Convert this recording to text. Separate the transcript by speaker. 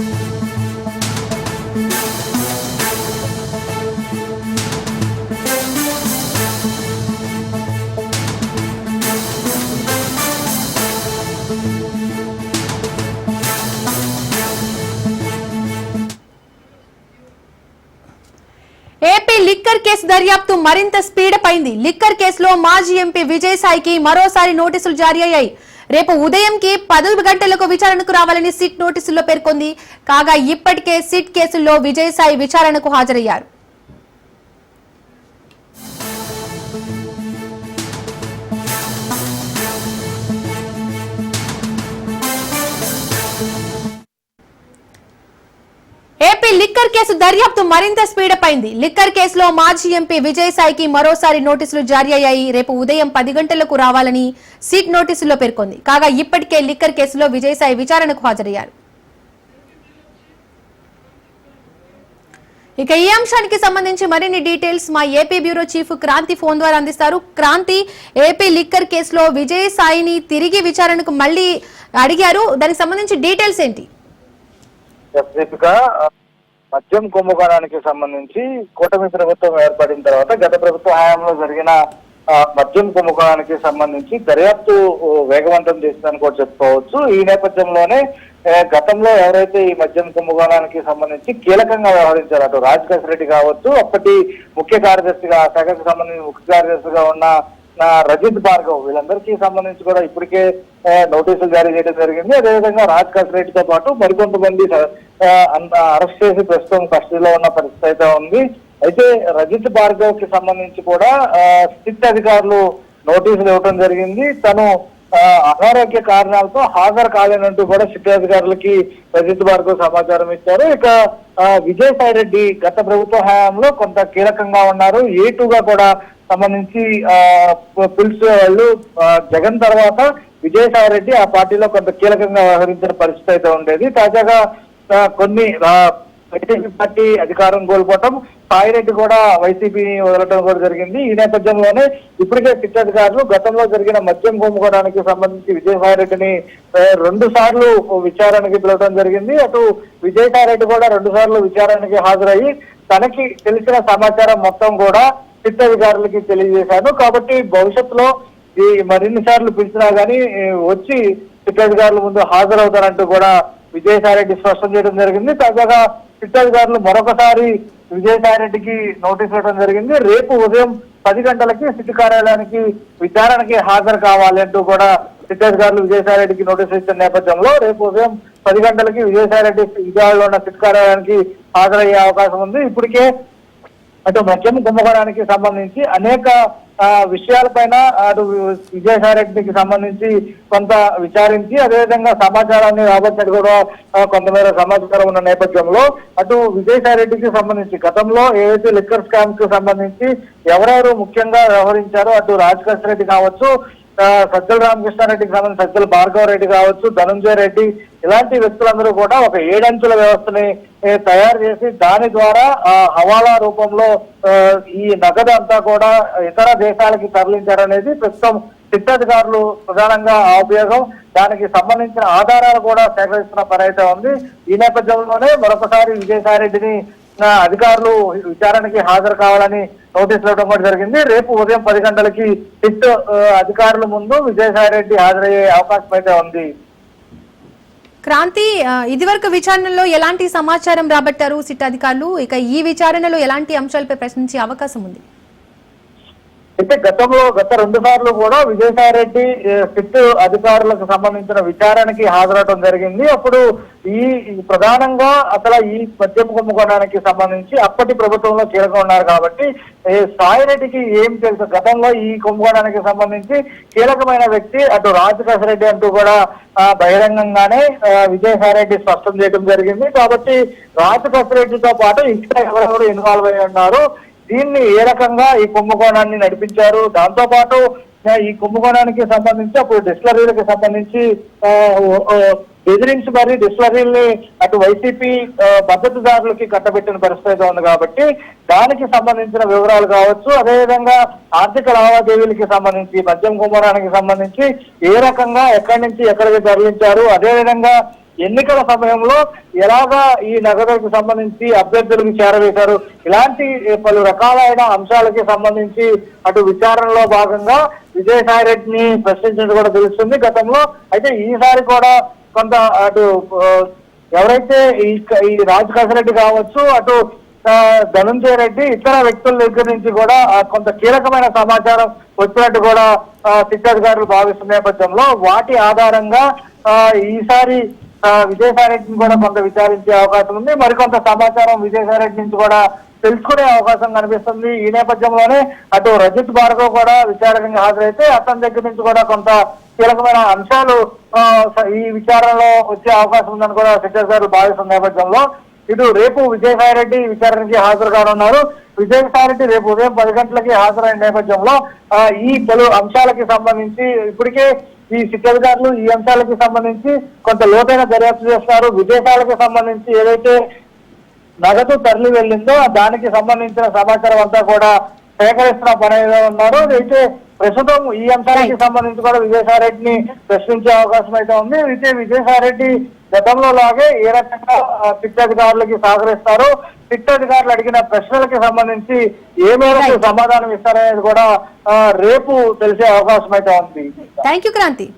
Speaker 1: AP liquor case దర్యాప్తు మరింత speedup అయింది. లిక్కర్ కేసులో మాజీ ఎంపీ విజయసాయికి మరోసారి నోటీసులు జారీ అయ్యాయి. రేపు ఉదయంకి 10 గంటలకు విచారణకు రావాలని సిట్ నోటీసుల్లో పేర్కొంది. కాగా ఇప్పటికే సిట్ కేసుల్లో విజయసాయి విచారణకు హాజరయ్యారు. ఏపీ లిక్కర్ కేసు దర్యాప్తు మరింత స్పీడప్ అయింది. లిక్కర్ కేసులో మాజీ ఎంపీ విజయసాయికి మరోసారి నోటీసులు జారీ అయ్యాయి. రేపు ఉదయం 10 గంటలకు రావాలని సిట్ నోటీసుల్లో పేర్కొంది. కాగా ఇప్పటికే లిక్కర్ కేసులో విజయసాయి విచారణకు హాజరయ్యారు. ఇక ఈ అంశానికి సంబంధించి మరిన్ని డీటెయిల్స్ మా AP bureau chief Kranti phone ద్వారా అందిస్తారు. క్రాంతి, ఏపీ లిక్కర్ కేసులో విజయసాయిని తిరిగి విచారణకు మళ్ళీ అడిగారు. దానికి సంబంధించి డీటెయిల్స్ ఏంటి?
Speaker 2: మద్యం కుంభకోణానికి సంబంధించి కూటమి ప్రభుత్వం ఏర్పడిన తర్వాత గత ప్రభుత్వ హయాంలో జరిగిన మద్యం కుంభకోణానికి సంబంధించి దర్యాప్తు వేగవంతం చేసిందని కూడా చెప్పుకోవచ్చు. ఈ నేపథ్యంలోనే గతంలో ఎవరైతే ఈ మద్యం కుంభకోణానికి సంబంధించి కీలకంగా వ్యవహరించారు, అటు రాజకేశ్ రెడ్డి కావచ్చు, అప్పటి ముఖ్య కార్యదర్శిగా శాఖకు సంబంధించి ముఖ్య కార్యదర్శిగా ఉన్న రజిత్ భార్గవ్, వీళ్ళందరికీ సంబంధించి కూడా ఇప్పటికే నోటీసులు జారీ చేయడం జరిగింది. అదేవిధంగా రాజకేశ్ రెడ్డితో పాటు మరికొంతమంది అరెస్ట్ చేసి ప్రస్తుతం కస్టడీలో ఉన్న పరిస్థితి అయితే ఉంది. అయితే రజిత్ భార్గవ్ కి సంబంధించి కూడా సిట్ అధికారులు నోటీసులు ఇవ్వడం జరిగింది. తను అనారోగ్య కారణాలతో హాజరు కాలేనంటూ కూడా సిట్ అధికారులకి రజిత్ భార్గవ్ సమాచారం ఇచ్చారు. ఇక విజయసాయి రెడ్డి గత ప్రభుత్వ హయాంలో కొంత కీలకంగా ఉన్నారు. A2గా కూడా సంబంధించి పిలిచే వాళ్ళు జగన్ తర్వాత విజయసాయి రెడ్డి ఆ పార్టీలో కొంత కీలకంగా వ్యవహరించిన పరిస్థితి అయితే ఉండేది. తాజాగా కొన్ని వైసీపీ పార్టీ అధికారం కోల్పోవటం, సాయిరెడ్డి కూడా వైసీపీని వదలటం కూడా జరిగింది. ఈ నేపథ్యంలోనే ఇప్పటికే సిట్ అధికారులు గతంలో జరిగిన మద్యం కుంభకోణానికి సంబంధించి విజయసాయి రెడ్డిని 2 సార్లు విచారణకి పిలవడం జరిగింది. అటు విజయసాయి రెడ్డి కూడా 2 సార్లు విచారణకి హాజరయ్యి తనకి తెలిసిన సమాచారం మొత్తం కూడా సిట్ అధికారులకి తెలియజేశాను. కాబట్టి భవిష్యత్తులో ఈ మరిన్ని సార్లు పిలిచినా గానీ వచ్చి సిట్ అధికారుల ముందు హాజరవుతారంటూ కూడా విజయసాయి రెడ్డి స్పష్టం చేయడం జరిగింది. తాజాగా సిట్ అధికారులు మరొకసారి విజయసాయి రెడ్డికి నోటీస్ ఇవ్వడం జరిగింది. రేపు ఉదయం 10 గంటలకి సిట్ కార్యాలయానికి విచారణకి హాజరు కావాలి అంటూ కూడా సిట్ అధికారులు విజయసాయి రెడ్డికి నోటీస్ ఇచ్చిన నేపథ్యంలో రేపు ఉదయం 10 గంటలకి విజయసాయి రెడ్డి విజయవాడలో ఉన్న సిట్ కార్యాలయానికి హాజరయ్యే అవకాశం ఉంది. ఇప్పటికే అటు మద్యం కుంభకోణానికి సంబంధించి అనేక విషయాలపైన అటు విజయసాయి రెడ్డికి సంబంధించి కొంత విచారించి అదేవిధంగా సమాచారాన్ని రాబట్టడం కూడా కొంతమేర సమాచారం ఉన్న నేపథ్యంలో అటు విజయసాయి రెడ్డికి సంబంధించి గతంలో ఏవైతే లిక్కర్ స్కామ్ కు సంబంధించి ఎవరెవరు ముఖ్యంగా వ్యవహరించారో అటు రాజకేశ్ రెడ్డి కావచ్చు, సజ్జల రామకృష్ణారెడ్డికి సంబంధించి సజ్జల భార్గవ రెడ్డి కావచ్చు, ధనంజయ రెడ్డి, ఇలాంటి వ్యక్తులందరూ కూడా ఒక 7 అంచెల వ్యవస్థని తయారు చేసి దాని ద్వారా హవాలా రూపంలో ఈ నగదు అంతా కూడా ఇతర దేశాలకి తరలించారనేది ప్రస్తుతం సిట్ అధికారులు ప్రధానంగా ఉపయోగం. దానికి సంబంధించిన ఆధారాలు కూడా సేకరిస్తున్న పని అయితే ఉంది. ఈ నేపథ్యంలోనే మరొకసారి విజయసాయి రెడ్డిని అధికారులు విచారణకి హాజరు కావాలని నోటీసులు ఇవ్వడం కూడా జరిగింది. రేపు ఉదయం 10 గంటలకి సిట్ అధికారుల ముందు విజయసాయి రెడ్డి హాజరయ్యే అవకాశం అయితే ఉంది.
Speaker 1: క్రాంతి, ఇదివరకు విచారణలో ఎలాంటి సమాచారం రాబట్టారు సిట్ అధికారులు? ఇక ఈ విచారణలో ఎలాంటి అంశాలపై ప్రశ్నించే అవకాశం ఉంది?
Speaker 2: అయితే గత 2 సార్లు కూడా విజయసాయి రెడ్డి సిట్ అధికారులకు సంబంధించిన విచారణకి హాజరవడం జరిగింది. అప్పుడు ఈ ప్రధానంగా అసలు ఈ మద్యం కుంభకోణానికి సంబంధించి అప్పటి ప్రభుత్వంలో కీలకంగా ఉన్నారు కాబట్టి సాయిరెడ్డికి ఏం తెలుసు, గతంలో ఈ కుంభకోణానికి సంబంధించి కీలకమైన వ్యక్తి అటు రాజకేశ్ రెడ్డి అంటూ కూడా బహిరంగంగానే విజయసాయి రెడ్డి స్పష్టం చేయడం జరిగింది. కాబట్టి రాజకేశ్ రెడ్డితో పాటు ఇంకా ఎవరెవరు ఇన్వాల్వ్ అయి ఉన్నారు, దీన్ని ఏ రకంగా ఈ కుంభకోణాన్ని నడిపించారు, దాంతో పాటు ఈ కుంభకోణానికి సంబంధించి అప్పుడు డిస్టిలరీలకు సంబంధించి బెదిరించి మరి డిస్టిలరీల్ని అటు వైసీపీ మద్దతుదారులకి కట్టబెట్టిన పరిస్థితి ఉంది. కాబట్టి దానికి సంబంధించిన వివరాలు కావచ్చు, అదేవిధంగా ఆర్థిక లావాదేవీలకి సంబంధించి మద్యం కుంభకోణానికి సంబంధించి ఏ రకంగా ఎక్కడి నుంచి ఎక్కడికి తరలించారు, అదేవిధంగా ఎన్నికల సమయంలో ఎలాగా ఈ నగదుకు సంబంధించి అభ్యర్థులకు చేరవేశారు, ఇలాంటి పలు రకాలైన అంశాలకి సంబంధించి అటు విచారణలో భాగంగా విజయసాయి రెడ్డిని ప్రశ్నించినట్టు కూడా తెలుస్తుంది గతంలో. అయితే ఈసారి కూడా కొంత అటు ఎవరైతే ఈ రాజ్ రెడ్డి కావచ్చు, అటు ధనంజయ రెడ్డి ఇతర వ్యక్తుల దగ్గర నుంచి కూడా కొంత కీలకమైన సమాచారం వచ్చినట్టు కూడా శిక్షాధికారులు భావిస్తున్న నేపథ్యంలో వాటి ఆధారంగా ఈసారి విజయసాయి రెడ్డిని కూడా కొంత విచారించే అవకాశం ఉంది. మరికొంత సమాచారం విజయసాయి రెడ్డి నుంచి కూడా తెలుసుకునే అవకాశం కనిపిస్తుంది. ఈ నేపథ్యంలోనే అటు రజిత్ భార్గవ్ కూడా విచారణకు హాజరైతే అతని దగ్గర నుంచి కూడా కొంత కీలకమైన అంశాలు ఈ విచారణలో వచ్చే అవకాశం ఉందని కూడా శిక్షాధికారులు భావిస్తున్న నేపథ్యంలో ఇటు రేపు విజయసాయి రెడ్డి విచారణకి హాజరు కానున్నారు. విజయసాయి రెడ్డి రేపు ఉదయం 10 గంటలకి హాజరైన నేపథ్యంలో ఈ పలు అంశాలకి సంబంధించి ఇప్పటికే ఈ శిక్షాధికారులు ఈ అంశాలకి సంబంధించి కొంత లోతైన దర్యాప్తు చేస్తారు. విదేశాలకు సంబంధించి ఏదైతే నగదు తరలి వెళ్ళిందో దానికి సంబంధించిన సమాచారం అంతా కూడా సేకరిస్తున్న పనిలో ఉన్నారు. అయితే ప్రస్తుతం ఈ అంశానికి సంబంధించి కూడా విజయసాయి రెడ్డిని ప్రశ్నించే అవకాశం అయితే ఉంది. అయితే విజయసాయి రెడ్డి గతంలో లాగే ఏ రకంగా శిక్షాధికారులకి సహకరిస్తారో, శిక్షాధికారులు అడిగిన ప్రశ్నలకి సంబంధించి ఏ మేరకు సమాధానం ఇస్తారనేది కూడా రేపు తెలిసే అవకాశం అయితే ఉంది.
Speaker 1: Thank you Kranti.